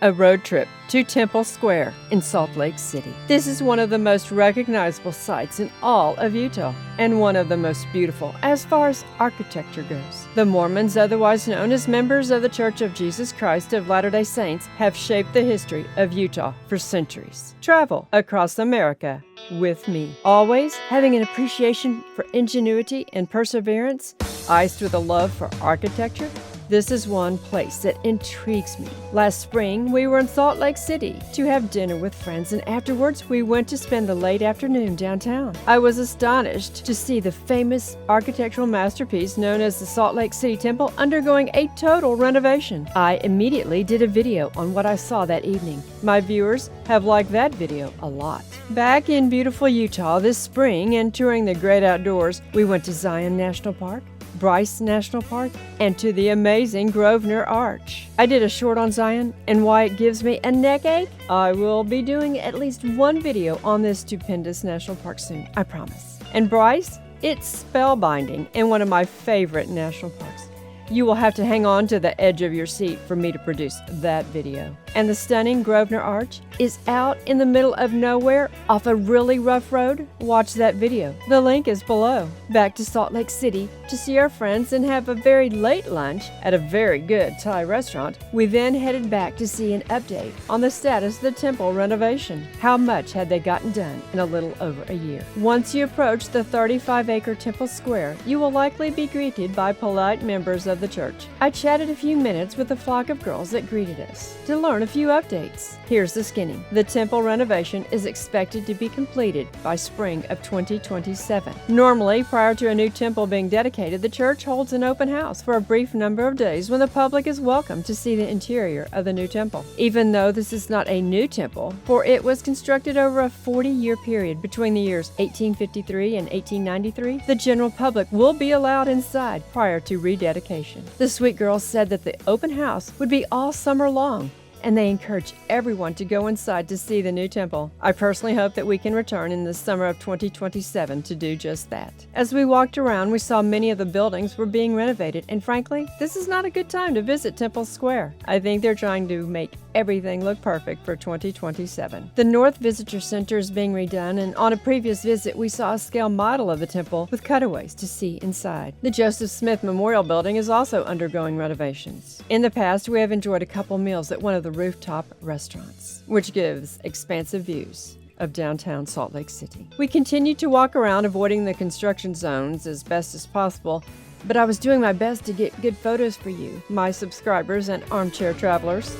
A road trip to Temple Square in Salt Lake City. This is one of the most recognizable sites in all of Utah, and one of the most beautiful as far as architecture goes. The Mormons, otherwise known as members of the Church of Jesus Christ of Latter-day Saints, have shaped the history of Utah for centuries. Travel across America with me, always having an appreciation for ingenuity and perseverance, iced with a love for architecture. This is one place that intrigues me. Last spring, we were in Salt Lake City to have dinner with friends, and afterwards, we went to spend the late afternoon downtown. I was astonished to see the famous architectural masterpiece known as the Salt Lake City Temple undergoing a total renovation. I immediately did a video on what I saw that evening. My viewers have liked that video a lot. Back in beautiful Utah this spring and touring the great outdoors, we went to Zion National Park, Bryce National Park, and to the amazing Grosvenor Arch. I did a short on Zion and why it gives me a neck ache. I will be doing at least one video on this stupendous national park soon, I promise. And Bryce, it's spellbinding and one of my favorite national parks. You will have to hang on to the edge of your seat for me to produce that video. And the stunning Grosvenor Arch is out in the middle of nowhere off a really rough road. Watch that video. The link is below. Back to Salt Lake City to see our friends and have a very late lunch at a very good Thai restaurant. We then headed back to see an update on the status of the temple renovation. How much had they gotten done in a little over a year? Once you approach the 35-acre Temple Square, you will likely be greeted by polite members of the church. I chatted a few minutes with a flock of girls that greeted us to learn a few updates. Here's the skinny. The temple renovation is expected to be completed by spring of 2027. Normally, prior to a new temple being dedicated, the church holds an open house for a brief number of days when the public is welcome to see the interior of the new temple. Even though this is not a new temple, for it was constructed over a 40-year period between the years 1853 and 1893, the general public will be allowed inside prior to rededication. The sweet girls said that the open house would be all summer long, and they encourage everyone to go inside to see the new temple. I personally hope that we can return in the summer of 2027 to do just that. As we walked around, we saw many of the buildings were being renovated, and frankly, this is not a good time to visit Temple Square. I think they're trying to make everything look perfect for 2027. The North Visitor Center is being redone, and on a previous visit, we saw a scale model of the temple with cutaways to see inside. The Joseph Smith Memorial Building is also undergoing renovations. In the past, we have enjoyed a couple meals at one of the rooftop restaurants, which gives expansive views of downtown Salt Lake City. We continued to walk around, avoiding the construction zones as best as possible, but I was doing my best to get good photos for you, my subscribers and armchair travelers.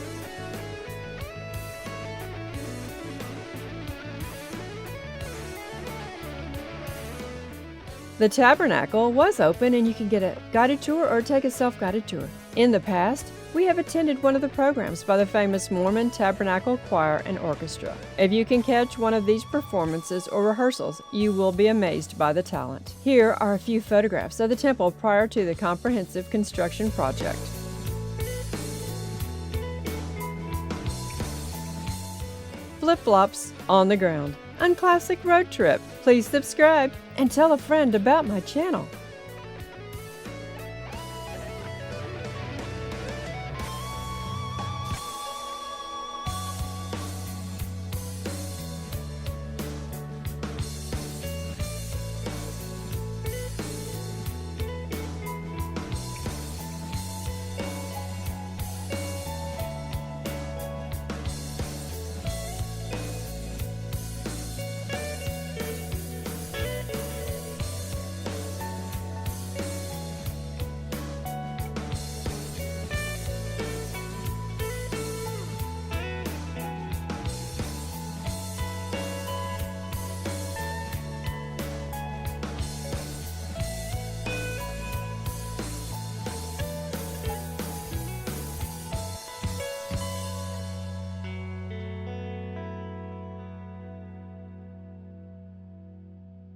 The Tabernacle was open, and you can get a guided tour or take a self-guided tour. In the past, we have attended one of the programs by the famous Mormon Tabernacle Choir and Orchestra. If you can catch one of these performances or rehearsals, you will be amazed by the talent. Here are a few photographs of the temple prior to the comprehensive construction project. Flip-flops on the ground. Unclassic road trip. Please subscribe and tell a friend about my channel.